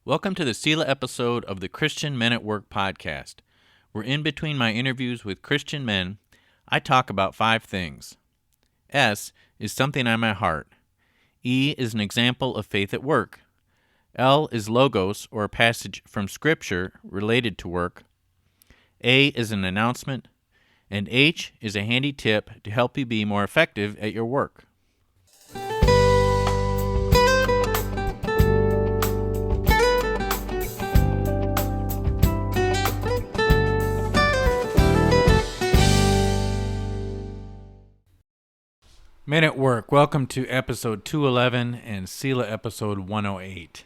Welcome to the Selah episode of the Christian Men at Work podcast. We're in between my interviews with Christian men. I talk about 5 things. S is something on my heart. E is an example of faith at work. L is logos, or a passage from Scripture related to work. A is an announcement. And H is a handy tip to help you be more effective at your work. Men at Work, welcome to episode 211 and Selah episode 108.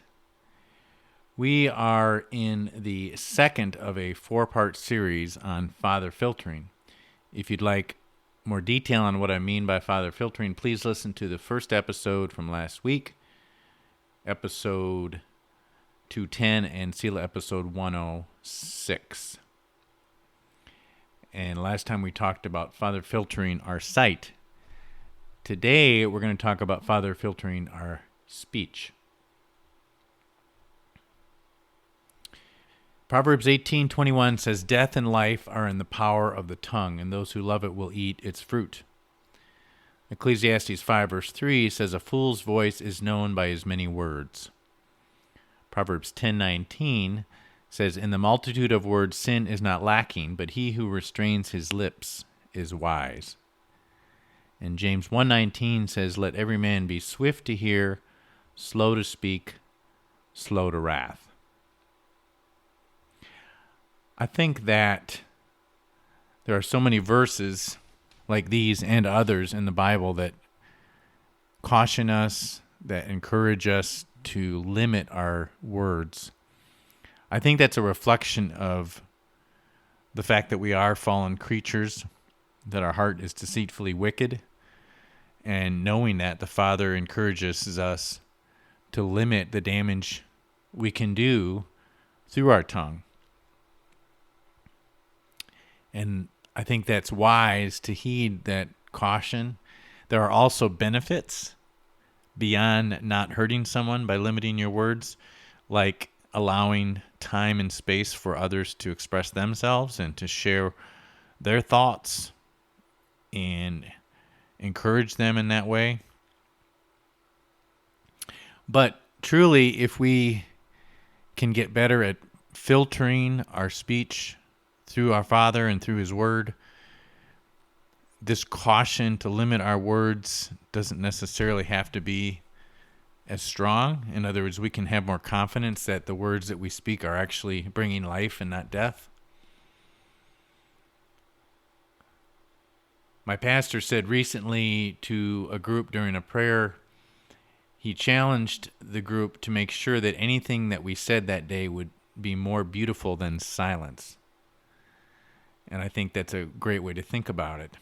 We are in the second of a 4-part series on father filtering. If you'd like more detail on what I mean by father filtering, please listen to the first episode from last week, episode 210 and Selah episode 106. And last time we talked about father filtering our sight. Today, we're going to talk about father filtering our speech. Proverbs 18:21 says, "Death and life are in the power of the tongue, and those who love it will eat its fruit." Ecclesiastes 5 verse 3 says, "A fool's voice is known by his many words." Proverbs 10:19 says, "In the multitude of words sin is not lacking, but he who restrains his lips is wise." And James 1:19 says, "Let every man be swift to hear, slow to speak, slow to wrath." I think that there are so many verses like these and others in the Bible that caution us, that encourage us to limit our words. I think that's a reflection of the fact that we are fallen creatures, that our heart is deceitfully wicked, and knowing that, the Father encourages us to limit the damage we can do through our tongue. And I think that's wise to heed that caution. There are also benefits beyond not hurting someone by limiting your words, like allowing time and space for others to express themselves and to share their thoughts and encourage them in that way. But truly, if we can get better at filtering our speech through our Father and through His Word, this caution to limit our words doesn't necessarily have to be as strong. In other words, we can have more confidence that the words that we speak are actually bringing life and not death. My pastor said recently to a group during a prayer, he challenged the group to make sure that anything that we said that day would be more beautiful than silence. And I think that's a great way to think about it.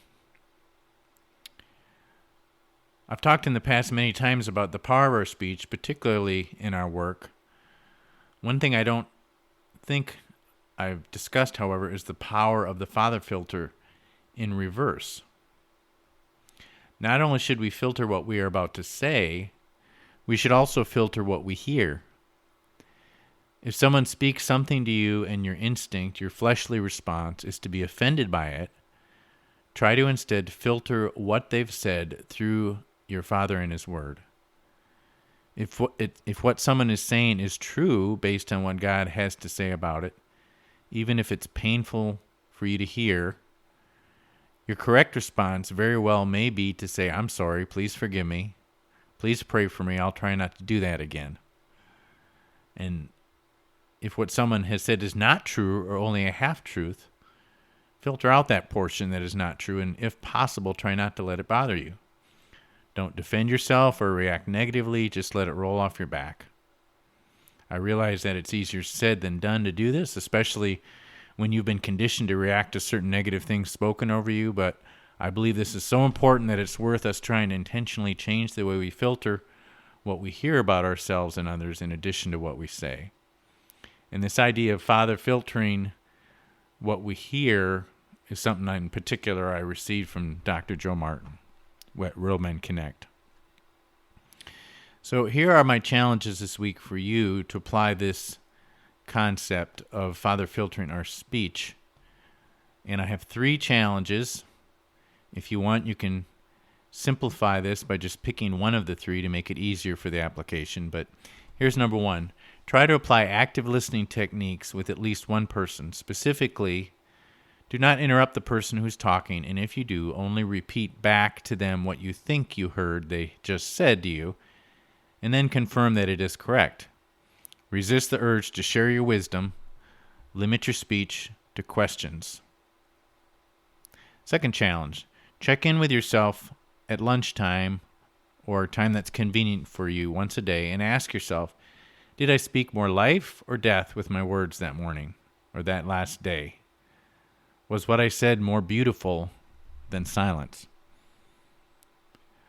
I've talked in the past many times about the power of our speech, particularly in our work. One thing I don't think I've discussed, however, is the power of the father filter in reverse. Not only should we filter what we are about to say, we should also filter what we hear. If someone speaks something to you and your instinct, your fleshly response, is to be offended by it, try to instead filter what they've said through your Father and His Word. If what someone is saying is true based on what God has to say about it, even if it's painful for you to hear, your correct response very well may be to say, "I'm sorry, please forgive me. Please pray for me. I'll try not to do that again." And if what someone has said is not true or only a half-truth, filter out that portion that is not true, and if possible, try not to let it bother you. Don't defend yourself or react negatively. Just let it roll off your back. I realize that it's easier said than done to do this, especially when you've been conditioned to react to certain negative things spoken over you, but I believe this is so important that it's worth us trying to intentionally change the way we filter what we hear about ourselves and others in addition to what we say. And this idea of father filtering what we hear is something in particular I received from Dr. Joe Martin, at Real Men Connect. So here are my challenges this week for you to apply this concept of Father filtering our speech. And I have 3 challenges. If you want, you can simplify this by just picking one of the 3 to make it easier for the application. But here's number 1. Try to apply active listening techniques with at least one person. Specifically, do not interrupt the person who's talking, and if you do, only repeat back to them what you think you heard they just said to you, and then confirm that it is correct. Resist the urge to share your wisdom. Limit your speech to questions. Second challenge, check in with yourself at lunchtime or time that's convenient for you once a day and ask yourself, did I speak more life or death with my words that morning or that last day? Was what I said more beautiful than silence?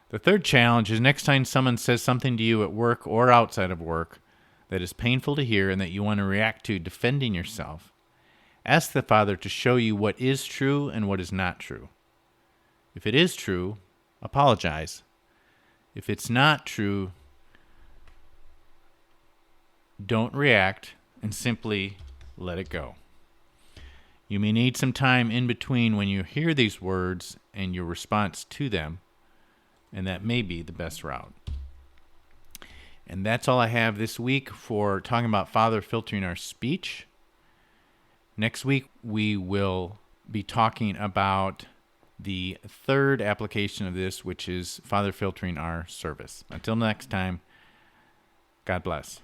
The third challenge is next time someone says something to you at work or outside of work that is painful to hear and that you want to react to defending yourself, ask the Father to show you what is true and what is not true. If it is true, apologize. If it's not true, don't react and simply let it go. You may need some time in between when you hear these words and your response to them, and that may be the best route. And that's all I have this week for talking about Father filtering our speech. Next week, we will be talking about the third application of this, which is Father filtering our service. Until next time, God bless.